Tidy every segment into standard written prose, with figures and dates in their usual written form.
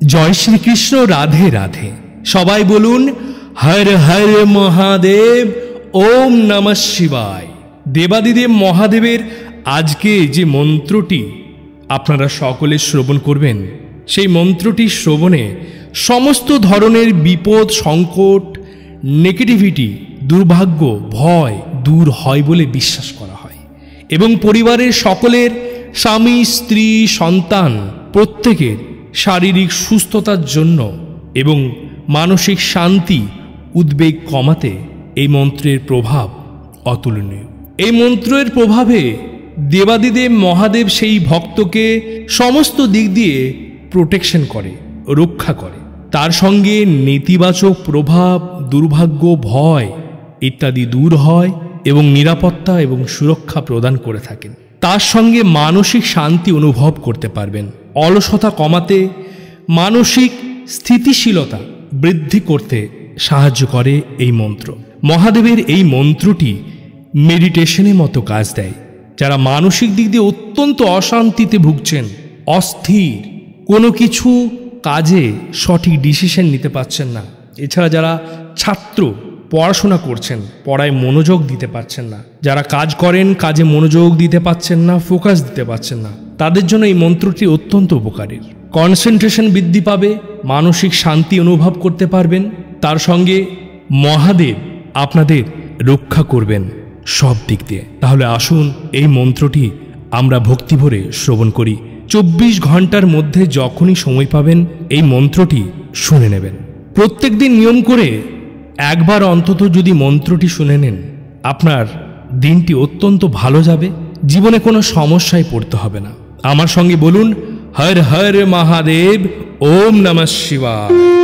জয় শ্রীকৃষ্ণ। রাধে রাধে। সবাই বলুন হর হর মহাদেব, ওম নমঃ শিবায়। দেবাদিদেব মহাদেবের আজকে যে মন্ত্রটি আপনারা সকলে শ্রবণ করবেন, সেই মন্ত্রটি শ্রবণে সমস্ত ধরনের বিপদ, সংকট, নেগেটিভিটি, দুর্ভাগ্য, ভয় দূর হয় বলে বিশ্বাস করা হয় এবং পরিবারের সকলের, স্বামী, স্ত্রী, সন্তান প্রত্যেকের শারীরিক সুস্থতার জন্য এবং মানসিক শান্তি, উদ্বেগ কমাতে এই মন্ত্রের প্রভাব অতুলনীয়। এই মন্ত্রের প্রভাবে দেবাদিদেব মহাদেব সেই ভক্তকে সমস্ত দিক দিয়ে প্রোটেকশন করে, রক্ষা করে। তার সঙ্গে নেতিবাচক প্রভাব, দুর্ভাগ্য, ভয় ইত্যাদি দূর হয় এবং নিরাপত্তা এবং সুরক্ষা প্রদান করে থাকেন। তার সঙ্গে মানসিক শান্তি অনুভব করতে পারবেন। অলসতা কমাতে, মানসিক স্থিতিশীলতা বৃদ্ধি করতে সাহায্য করে এই মন্ত্র। মহাদেবের এই মন্ত্রটি মেডিটেশনের মতো কাজ দেয়। যারা মানসিক দিক দিয়ে অত্যন্ত অশান্তিতে ভুগছেন, অস্থির, কোনো কিছু কাজে সঠিক ডিসিশন নিতে পারছেন না, এছাড়া যারা ছাত্র পড়াশোনা করছেন, পড়ায় মনোযোগ দিতে পারছেন না, যারা কাজ করেন কাজে মনোযোগ দিতে পারছেন না, ফোকাস দিতে পারছেন না, তাদের জন্য এই মন্ত্রটি অত্যন্ত উপকারী। কনসেন্ট্রেশন বৃদ্ধি পাবে, মানসিক শান্তি অনুভব করতে পারবেন। তার সঙ্গে মহাদেব আপনাদের রক্ষা করবেন সব দিক দিয়ে। তাহলে আসুন এই মন্ত্রটি আমরা ভক্তিভরে শ্রবণ করি। 24 ঘন্টার মধ্যে যখনই সময় পাবেন এই মন্ত্রটি শুনে নেবেন। প্রত্যেক দিন নিয়ম করে একবার অন্তত যদি মন্ত্রটি শুনে নেন, আপনার দিনটি অত্যন্ত ভালো যাবে, জীবনে কোনো সমস্যায় পড়তে হবে না। আমার সঙ্গে বলুন হর হর মহাদেব, ওম নমঃ শিবায়।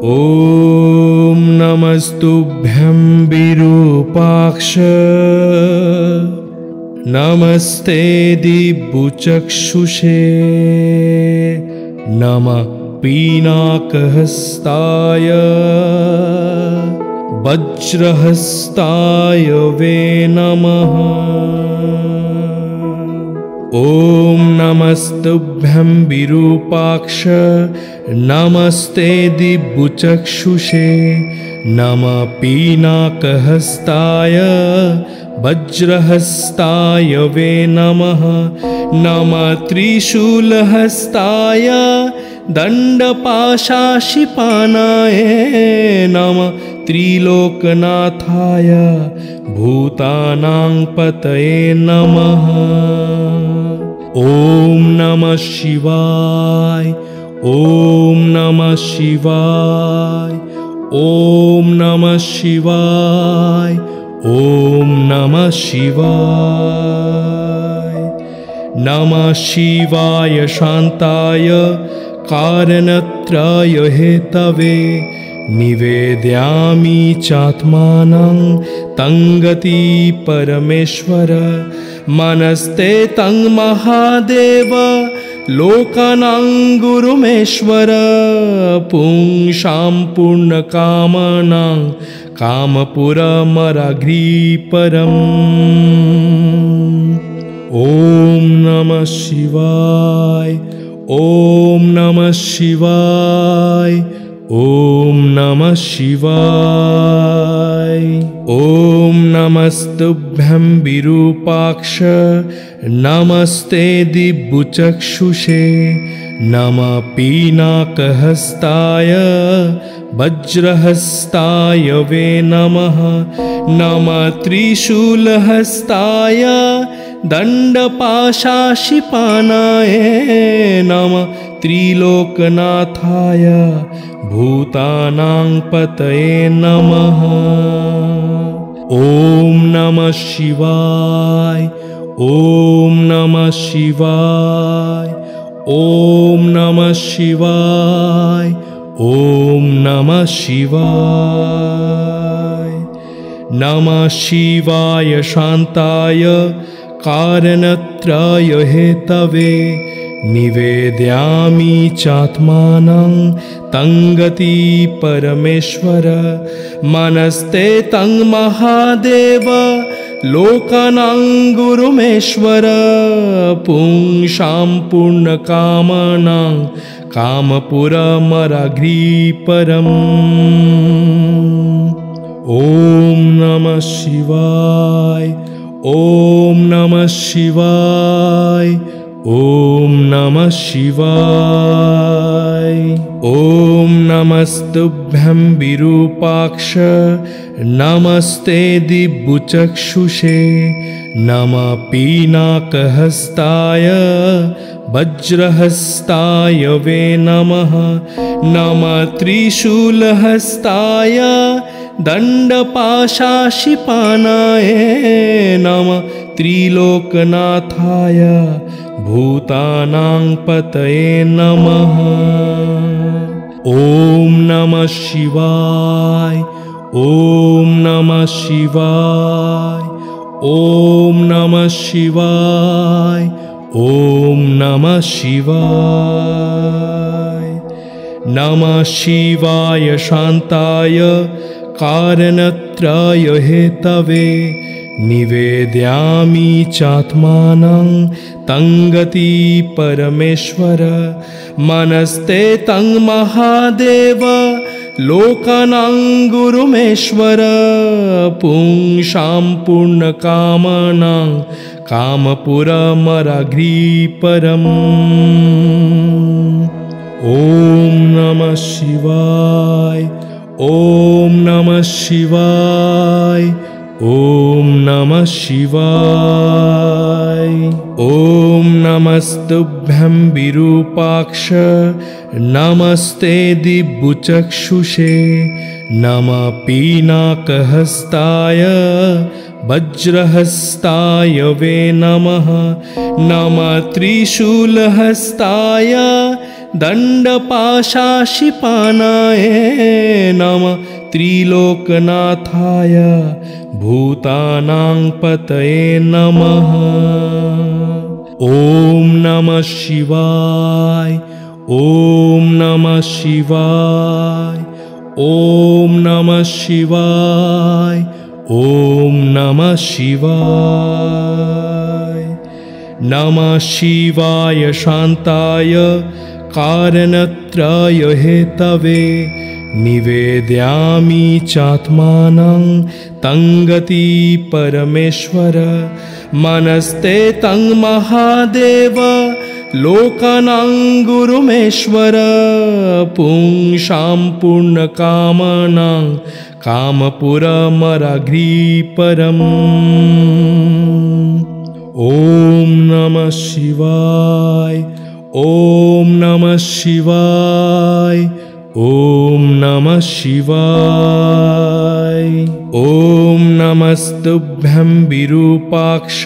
ओम नमस्तुभ्यं विरूपाक्ष, नमस्ते दिव्यचक्षुषे, नमः पीनाकहस्ताय वज्रहस्ताय वे नमः। ओम नमस्तुभ्यं विरूपाक्ष, नमस्ते दिव्यचक्षुषे, नमः पीनाकहस्ताय वज्रहस्ताय वे नमः। नमः त्रिशूलहस्ताय दण्डपाशाशिपानाय, नमः त्रिलोकनाथाय भूतानां पतये नमः। ओम नमः शिवाय, ओम नमः शिवाय, ओम नमः शिवाय, ओम नमः शिवाय। नमः शिवाय शान्ताय कारणत्रय हेतवे, निवेदयामि चात्मानं तं गति परमेश्वर। मनस्ते तं महादेव लोकानां गुरुमेश्वर। पुंसां पूर्णकामानां कामपुरमराग्रीपरम्। ओम नमः शिवाय, ओम नमः शिवाय, ओम नमः शिवाय। ओम नमस्तुभ्यं विरूपाक्ष, नमस्ते दिव्यचक्षुषे, नमः पीनाकहस्ताय वज्रहस्ताय वे नमः। नमः त्रिशूलहस्ताय दण्डपाशाशिपानाय, नमः त्रिलोकनाथाय भूतानां पतये नमः। ओम नमः शिवाय, ओम नमः शिवाय, ओम नमः शिवाय, ओम नमः शिवाय। नमः शिवाय शान्ताय कारणत्रयहेतवे निवेदयामि चात्मानं तं गति परमेश्वर मनस्ते तं महादेव लोकानां गुरुमेश्वर पुंसां पूर्णकामानां कामपुरमराग्रीपरम् ॐ नमः शिवाय ॐ नमः शिवाय ॐ नमः शिवाय ॐ नमस्तुभ्यं विरूपाक्ष नमस्ते दिव्यचक्षुषे नमः पीनाकहस्ताय वज्रहस्ताय वे नमः नमः त्रिशूलहस्ताय दण्डपाशाशिपानाय नमः त्रिलोकनाथाय भूतानां पतये नमः ॐ नमः शिवाय ॐ नमः शिवाय ॐ नमः शिवाय ॐ नमः शिवाय नमः शिवाय शान्ताय कारणत्रयहेतवे निवेदयामि चात्मानं तं गति परमेश्वर मनस्ते तं महादेव लोकानां गुरुमेश्वर पुंसां पूर्णकामानां कामपुरमराग्रीपरम् ॐ नमः शिवाय ॐ नमः शिवाय ॐ नमः शिवाय ॐ नमस्तुभ्यं विरूपाक्ष नमस्ते दिव्यचक्षुषे नमः पीनाकहस्ताय वज्रहस्ताय वे नमः नमः त्रिशूलहस्ताय दण्डपाशाशिपानाय नमः त्रिलोकनाथाय भूतानां पतये नमः ॐ नमः शिवाय ॐ नमः शिवाय ॐ नमः शिवाय ॐ नमः शिवाय नमः शिवाय शान्ताय कारणत्रयहेतवे निवेदयामि चात्मानं तं गति परमेश्वर मनस्ते तं महादेव लोकानां गुरुमेश्वर पुंसां पूर्णकामानां कामपुरमराग्रीपरम् ॐ नमः शिवाय ॐ नमः शिवाय ॐ नमः शिवाय ॐ नमस्तुभ्यं विरूपाक्ष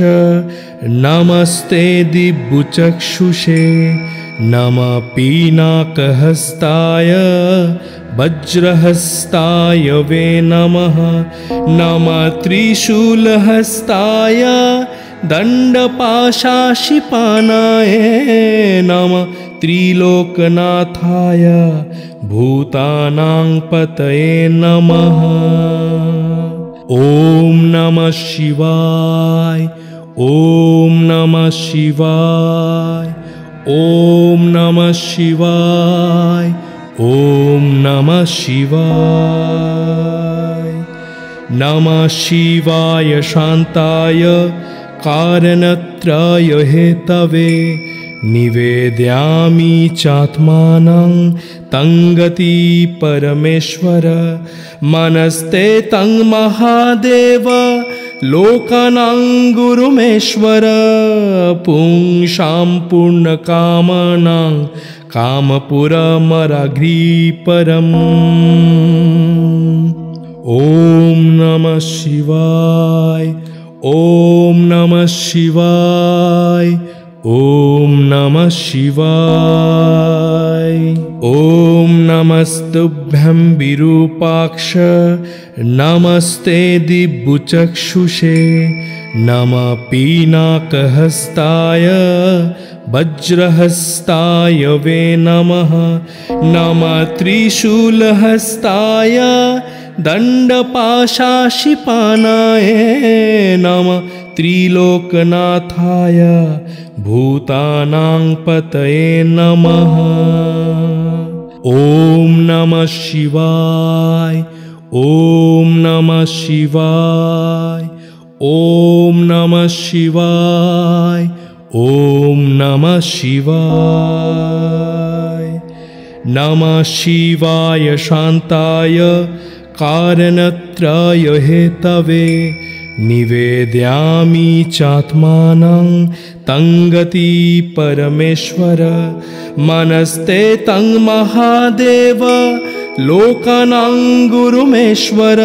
नमस्ते दिव्यचक्षुषे नमः पीनाकहस्ताय वज्रहस्ताय वे नमः नमः त्रिशूलहस्ताय दण्डपाशाशिपानाय नमः त्रिलोकनाथाय भूतानां पतये नमः ॐ नमः शिवाय ॐ नमः शिवाय ॐ नमः शिवाय ॐ नमः शिवाय नमः शिवाय शान्ताय कारणत्रयहेतवे निवेदयामि चात्मानं तं गति परमेश्वर मनस्ते तं महादेव लोकानां गुरुमेश्वर पुंसां पूर्णकामानां कामपुरमराग्रीपरम् ॐ नमः शिवाय ॐ नमः शिवाय ॐ नमः शिवाय ॐ नमस्तुभ्यं विरूपाक्ष नमस्ते दिव्यचक्षुषे नमः पीनाकहस्ताय वज्रहस्ताय वे नमः। नमः त्रिशूलहस्ताय दण्डपाशाशिपानाय नमः। त्रिलोकनाथाय भूतानां पतये नमः। ॐ नमः शिवाय, ॐ नमः शिवाय, ॐ नमः शिवाय, ॐ नमः शिवाय। नमः शिवाय शान्ताय कारणत्रय हेतवे निवेदयामि चात्मानं तं गति परमेश्वर। मनस्ते तं महादेव लोकानां गुरुमेश्वर।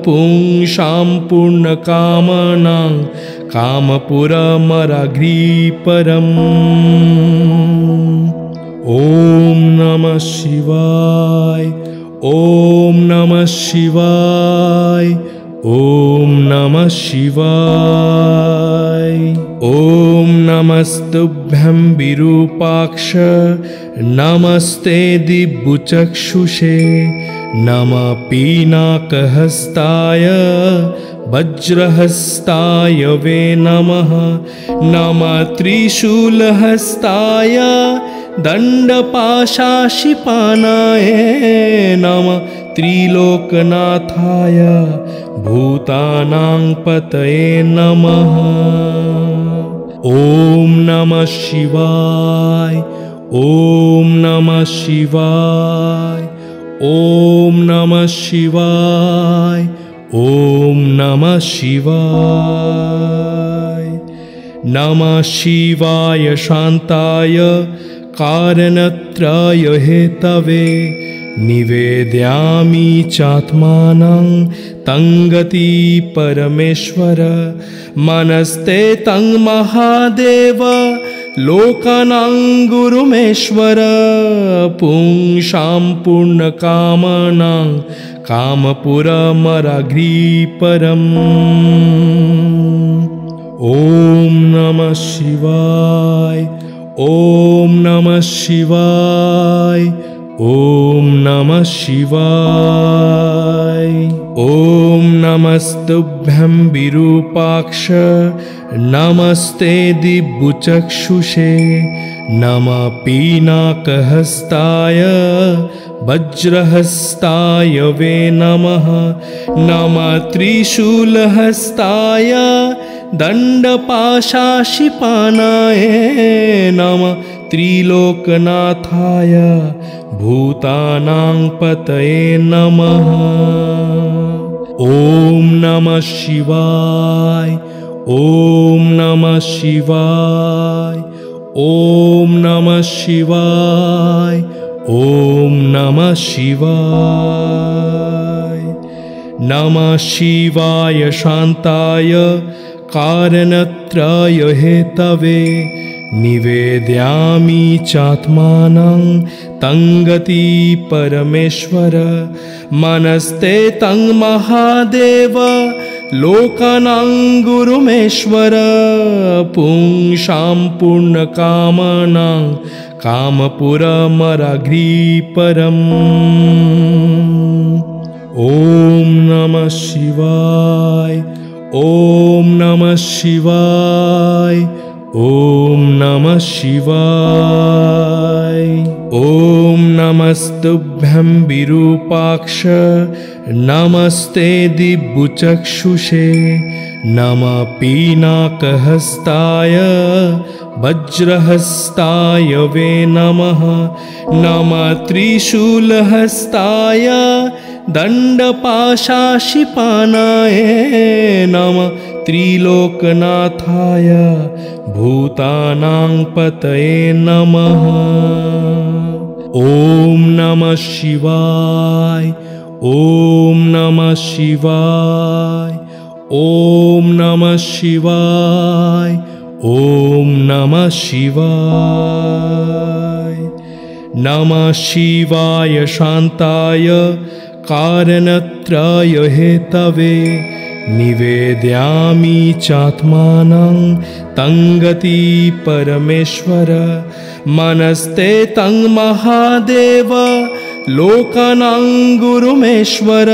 पुंसां पूर्णकामनां कामपुरमराग्रीपरम्। ॐ नमः शिवाय, ॐ नमः शिवाय, ॐ नमः शिवाय। ॐ नमस्तुभ्यं विरूपाक्ष नमस्ते दिव्यचक्षुषे। नमः पीनाकहस्ताय वज्रहस्ताय वे नमः। नमः त्रिशूलहस्ताय दण्डपाशाशिपानाय नमः। त्रिलोकनाथाय भूतानां पतये नमः। ॐ नमः शिवाय, ॐ नमः शिवाय, ॐ नमः शिवाय, ॐ नमः शिवाय। नमः शिवाय शान्ताय कारणत्रय हेतवे निवेदयामि चात्मानं तं गति परमेश्वर। मनस्ते तं महादेव लोकानां गुरुमेश्वर। पुंसां पूर्णकामनां कामपुरमराग्रीपरम्। ॐ नमः शिवाय, ॐ नमः शिवाय, ॐ नमः शिवाय। ॐ नमस्तुभ्यं विरूपाक्ष नमस्ते दिव्यचक्षुषे। नमः पीनाकहस्ताय वज्रहस्ताय वे नमः। नमः त्रिशूलहस्ताय दण्डपाशाशिपानाय नमः। त्रिलोकनाथाय भूतानां पतये नमः। ॐ नमः शिवाय, ॐ नमः शिवाय, ॐ नमः शिवाय, ॐ नमः शिवाय। नमः शिवाय शान्ताय कारणत्रय हेतवे निवेदयामि चात्मानं तं गति परमेश्वर। मनस्ते तं महादेव लोकानां गुरुमेश्वर। पुंसां पूर्णकामनां कामपुरमराग्रीपरम्। ॐ नमः शिवाय, ॐ नमः शिवाय, ॐ नमः शिवाय। ॐ नमस्तुभ्यं विरूपाक्ष नमस्ते दिव्यचक्षुषे। नमः पीनाकहस्ताय वज्रहस्ताय वे नमः। नमः त्रिशूलहस्ताय दण्डपाशाशिपानाय नमः। त्रिलोकनाथाय भूतानां पतये नमः। ॐ नमः शिवाय, ॐ नमः शिवाय, ॐ नमः शिवाय, ॐ नमः शिवाय। नमः शिवाय शान्ताय कारणत्रय हेतवे निवेदयामि चात्मानं तं गति परमेश्वर मनस्ते तं महादेव लोकानां गुरुमेश्वर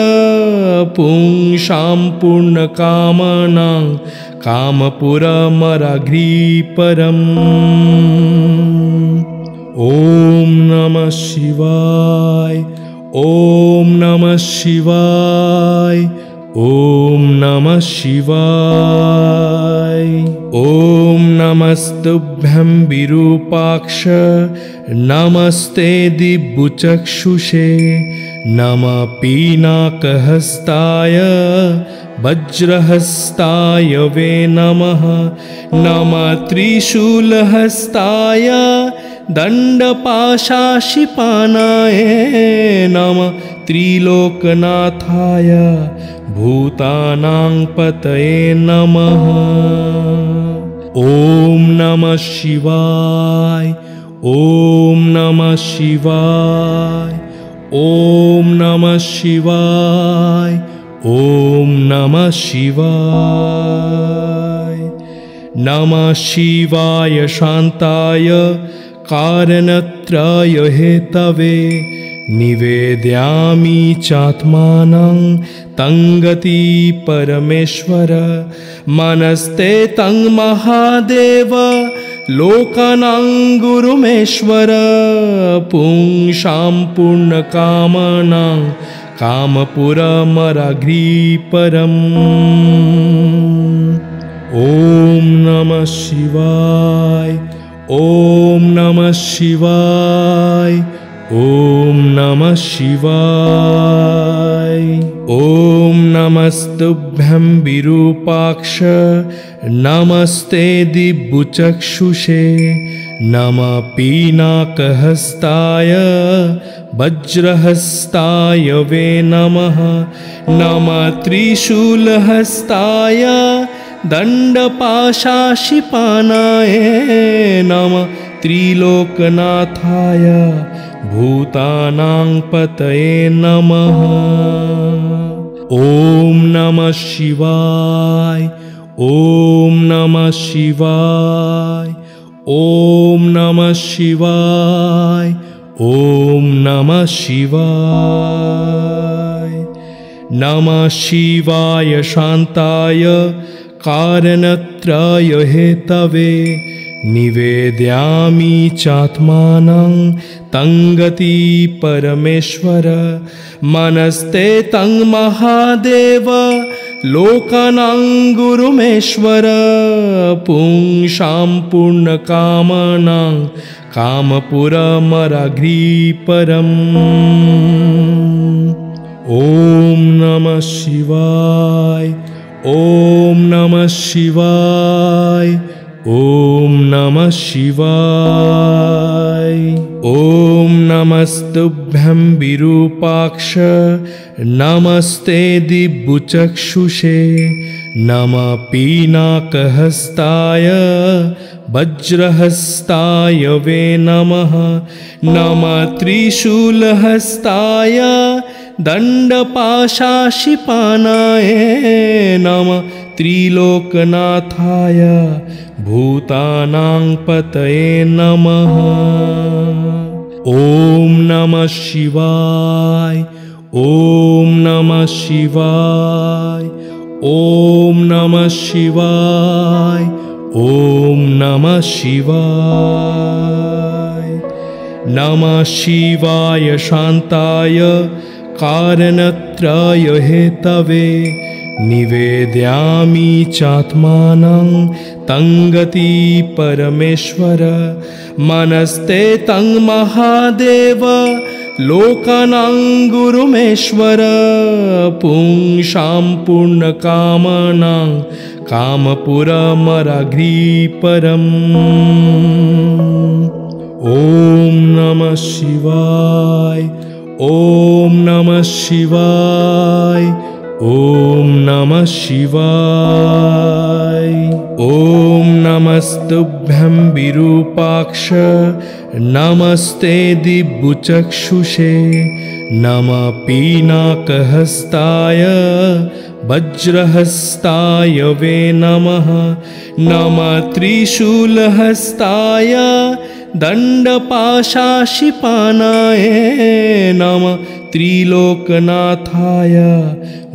पुंसां पूर्णकामानां कामपुरमराघ्रीपरम् ॐ नमः शिवाय ॐ नमः शिवाय ॐ नमः शिवाय ॐ नमस्तुभ्यं विरूपाक्ष नमस्ते दिव्यचक्षुषे नमः पीनाकहस्ताय वज्रहस्ताय वे नमः नमः त्रिशूलहस्ताय दण्डपाशाशिपानाय नमः त्रिलोकनाथाय भूतानां पतये नमः ॐ नमः शिवाय ॐ नमः शिवाय ॐ नमः शिवाय ॐ नमः शिवाय नमः शिवाय शान्ताय कारणत्रय हेतवे निवेदयामि चात्मानं तं गति परमेश्वर मनस्ते तं महादेव लोकानां गुरुमेश्वर पुंसां पूर्णकामानां कामपुरमराघ्रीपरम् ॐ नमः शिवाय ॐ नमः शिवाय ॐ नमः शिवाय ॐ नमस्तुभ्यं विरूपाक्ष नमस्ते दिव्यचक्षुषे नमः पीनाकहस्ताय वज्रहस्ताय वे नमः नमः त्रिशूलहस्ताय दण्डपाशाशिपानाय नमः त्रिलोकनाथाय भूतानां पतये नमः ॐ नमः शिवाय ॐ नमः शिवाय ॐ नमः शिवाय ॐ नमः शिवाय नमः शिवाय शान्ताय कारणत्रय हेतवे निवेदयामि चात्मानं तं गति परमेश्वर मनस्ते तं महादेव लोकानां गुरुमेश्वर पुंसां पूर्णकामानां कामपुरमराघ्रीपरम् ॐ नमः शिवाय ॐ नमः शिवाय ॐ नमः शिवाय ॐ नमस्तुभ्यं विरूपाक्ष नमस्ते दिव्यचक्षुषे नमः पीनाकहस्ताय वज्रहस्ताय वे नमः नमः त्रिशूलहस्ताय दण्डपाशाशिपानाय नमः त्रिलोकनाथाय भूतानां पतये नमः ॐ नमः शिवाय ॐ नमः शिवाय ॐ नमः शिवाय ॐ नमः शिवाय नमः शिवाय शान्ताय कारणत्रय हेतवे निवेदयामि चात्मानं तं गति परमेश्वर मनस्ते तं महादेव लोकानां गुरुमेश्वर पुंसां पूर्णकामानां कामपुरमराघ्रीपरम् ॐ नमः शिवाय ॐ नमः शिवाय ॐ नमः शिवाय ॐ नमस्तुभ्यं विरूपाक्ष नमस्ते दिव्यचक्षुषे नमः पीनाकहस्ताय वज्रहस्ताय वे नमः। नमः त्रिशूलहस्ताय दण्डपाशाशिपानाय नमः। त्रिलोकनाथाय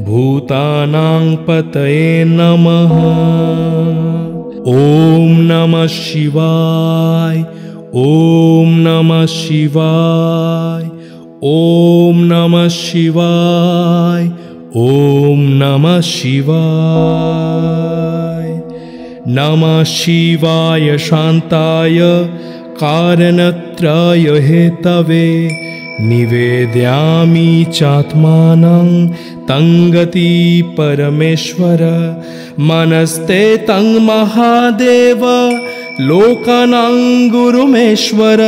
भूतानां पतये नमः। ॐ नमः शिवाय। ॐ नमः शिवाय। ॐ नमः शिवाय। ॐ नमः शिवाय। नमः शिवाय शान्ताय कारणत्रय हेतवे निवेदयामि चात्मानं तं गति परमेश्वर। मनस्ते तं महादेव लोकानां गुरुमेश्वर।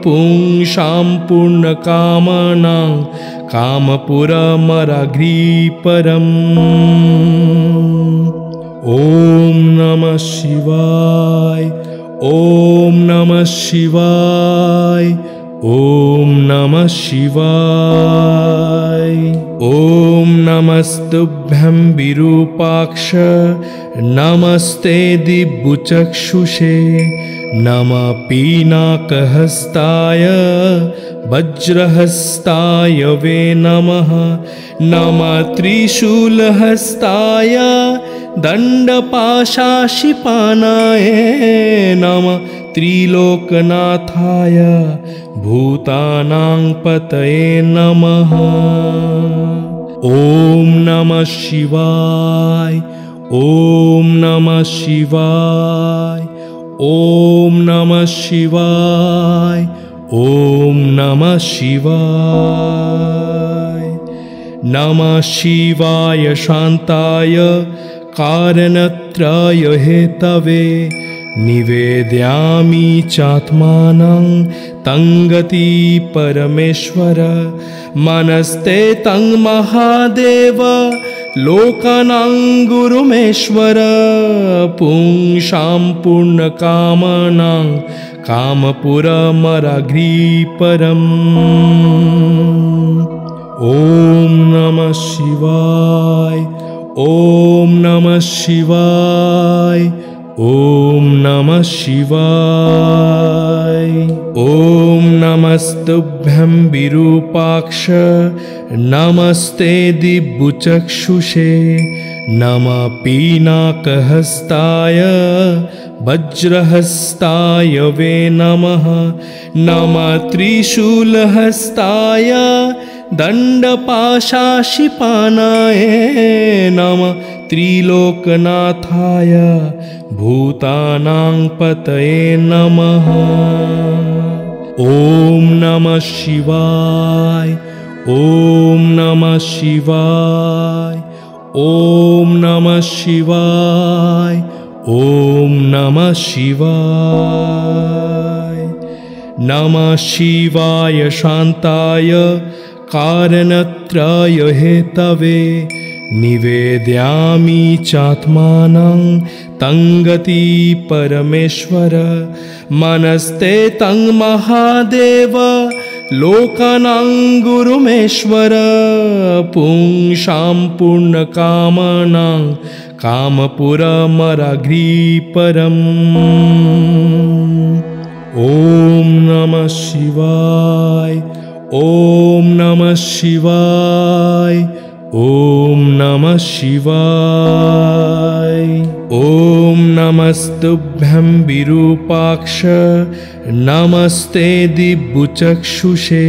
पुंसां पूर्णकामानां कामपुरमराग्रीपरम्। ॐ नमः शिवाय। ॐ नमः शिवाय। ॐ नमः शिवाय। ॐ नमस्तुभ्यं विरूपाक्ष नमस्ते दिव्यचक्षुषे। नमः पीनाकहस्ताय वज्रहस्ताय वे नमः। नमः त्रिशूलहस्ताय दण्डपाशाशिपानाय नमः। त्रिलोकनाथाय भूतानां पतये नमः। ॐ नमः शिवाय। ॐ नमः शिवाय। ॐ नमः शिवाय। ॐ नमः शिवाय। नमः शिवाय शान्ताय कारणत्रय हेतवे निवेदयामि चात्मानं तं गति परमेश्वर। मनस्ते तं महादेव लोकानां गुरुमेश्वर। पुंसां पूर्णकामानां कामपुरमराग्रीपरम्। ॐ नमः शिवाय। ॐ नमः शिवाय। ॐ नमः शिवाय। ॐ नमस्तुभ्यं विरूपाक्ष नमस्ते दिव्यचक्षुषे। नमः पीनाकहस्ताय वज्रहस्ताय वे नमः। नमः त्रिशूलहस्ताय दण्डपाशाशिपानाय नमः। त्रिलोकनाथाय भूतानां पतये नमः। ॐ नमः शिवाय। ॐ नमः शिवाय। ॐ नमः शिवाय। ॐ नमः शिवाय। नमः शिवाय शान्ताय कारणत्रय हेतवे निवेदयामि चात्मानं तं गति परमेश्वर। मनस्ते तं महादेव लोकानां गुरुमेश्वर। पुंसां पूर्णकामानां कामपुरमराग्रीपरम्। ॐ नमः शिवाय। ॐ नमः शिवाय। ॐ नमः शिवाय। ॐ नमस्तुभ्यं विरूपाक्ष नमस्ते दिव्यचक्षुषे।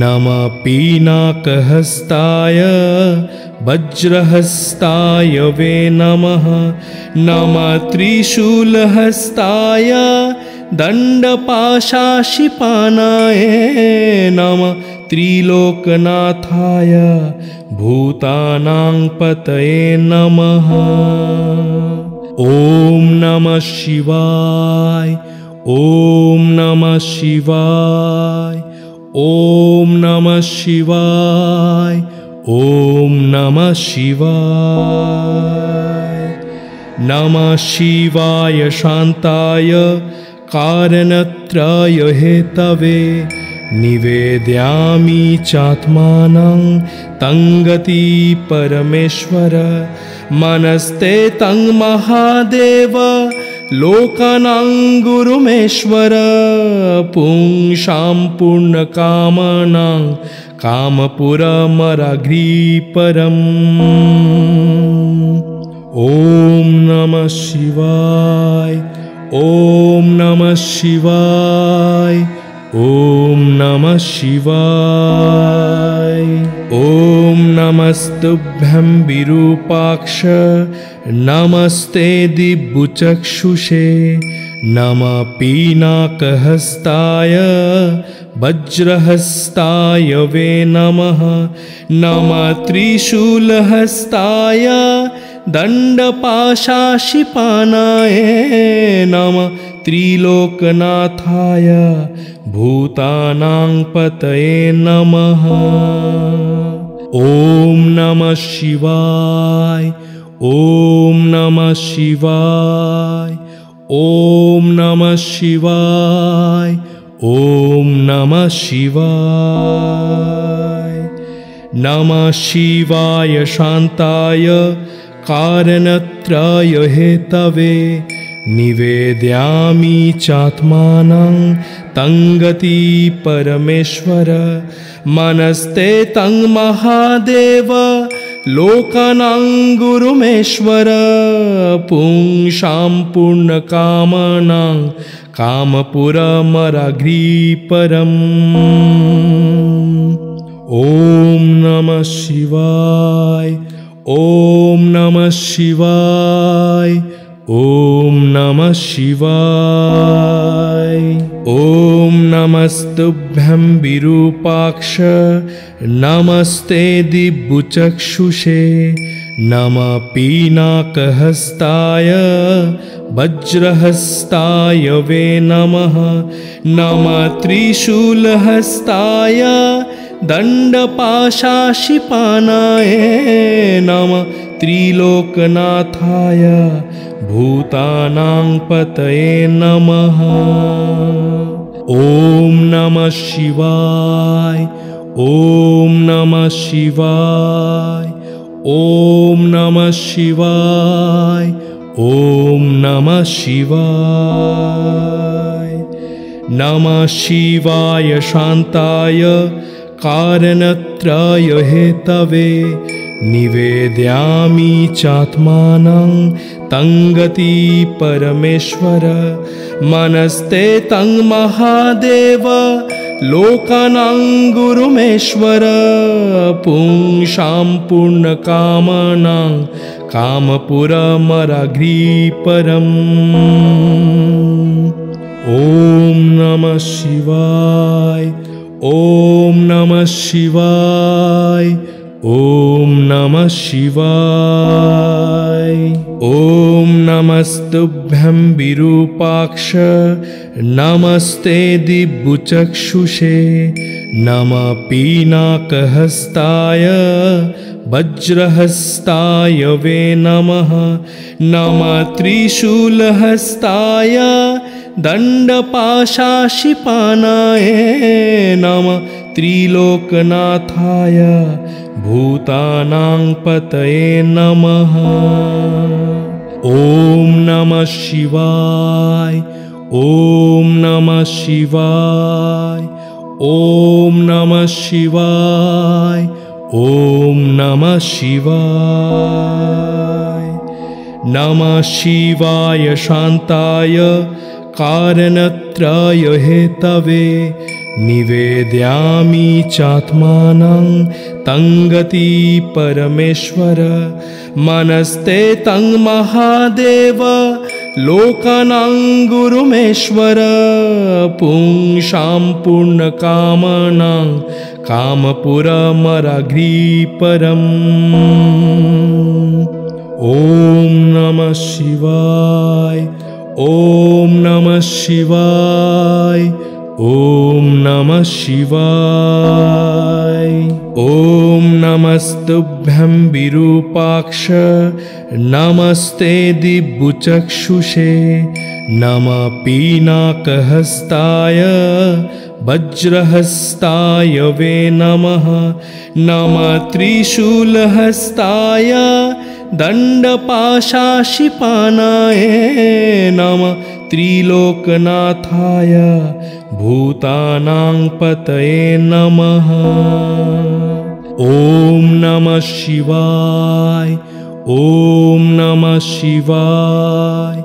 नमः पीनाकहस्ताय वज्रहस्ताय वे नमः। नमः त्रिशूलहस्ताय दण्डपाशाशिपानाय नमः। त्रिलोकनाथाय भूतानां पतये नमः। ॐ नमः शिवाय। ॐ नमः शिवाय। ॐ नमः शिवाय। ॐ नमः शिवाय। नमः शिवाय शान्ताय कारणत्रय हेतवे निवेदयामि चात्मानं तं गति परमेश्वर मनस्ते तं महादेव लोकानां गुरुमेश्वर पुंसां पूर्णकामनां कामपुरमराग्रीपरम् ॐ नमः शिवाय ॐ नमः शिवाय ॐ नमः शिवाय ॐ नमस्तुभ्यं विरूपाक्ष नमस्ते दिव्यचक्षुषे नमः पीनाकहस्ताय वज्रहस्ताय वे नमः नमः त्रिशूलहस्ताय दण्डपाशाशिपानाय नमः त्रिलोकनाथाय भूतानां पतये नमः ॐ नमः शिवाय ॐ नमः शिवाय ॐ नमः शिवाय ॐ नमः शिवाय नमः शिवाय शान्ताय कारणत्रय हेतवे निवेदयामि चात्मानं तं गति परमेश्वर मनस्ते तं महादेव लोकानां गुरुमेश्वर पुंसां पूर्णकामनां कामपुरमराग्रीपरम् ॐ नमः शिवाय ॐ नमः शिवाय ॐ नमः शिवाय ॐ नमस्तुभ्यं विरूपाक्ष नमस्ते दिव्यचक्षुषे नमः पीनाकहस्ताय वज्रहस्ताय वे नमः नमः त्रिशूलहस्ताय दण्डपाशाशिपानाय नमः त्रिलोकनाथाय भूतानां पतये नमः ॐ नमः शिवाय ॐ नमः शिवाय ॐ नमः शिवाय ॐ नमः शिवाय नमः शिवाय शान्ताय कारणत्रय हेतवे निवेदयामि चात्मानं तं गति परमेश्वर मनस्ते तं महादेव लोकानां गुरुमेश्वर पुंसां पूर्णकामनां कामपुरमराग्रीपरम् ॐ नमः शिवाय ॐ नमः शिवाय ॐ नमः शिवाय ॐ नमस्तुभ्यं विरूपाक्ष नमस्ते दिव्यचक्षुषे नमः पीनाकहस्ताय वज्रहस्ताय वे नमः नमः त्रिशूलहस्ताय दण्डपाशाशिपानाय नमः त्रिलोकनाथाय भूतानां पतये नमः ॐ नमः शिवाय ॐ नमः शिवाय ॐ नमः शिवाय ॐ नमः शिवाय नमः शिवाय शान्ताय कारणत्रय हेतवे निवेदयामि चात्मानं तं गति परमेश्वर मनस्ते तं महादेव लोकानां गुरुमेश्वर पुंसां पूर्णकामनां कामपुरमराग्रीपरम् ॐ नमः शिवाय ॐ नमः शिवाय ॐ नमः शिवाय ॐ नमस्तुभ्यं विरूपाक्ष नमस्ते दिव्यचक्षुषे नमः पीनाकहस्ताय वज्रहस्ताय वे नमः नमः त्रिशूलहस्ताय दण्डपाशाशिपानाय नमः त्रिलोकनाथाय भूतानां पतये नमः। ॐ नमः शिवाय ॐ नमः शिवाय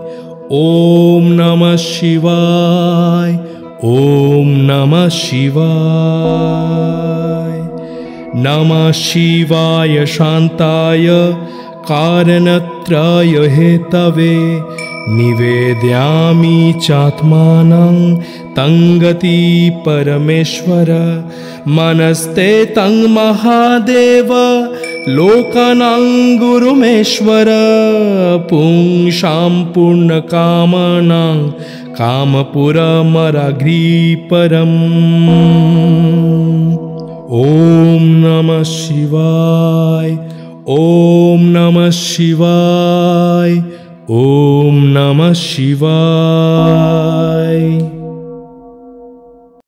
ॐ नमः शिवाय ॐ नमः शिवाय। नमः शिवाय शान्ताय कारणत्रय हेतवे निवेदयामि चात्मानं तं गति परमेश्वर मनस्ते तं महादेव लोकानां गुरुमेश्वर पुंसां पूर्णकामानां कामपुरमराग्रीपरम्। ॐ नमः शिवाय ॐ नमः शिवाय ॐ नमः शिवाय।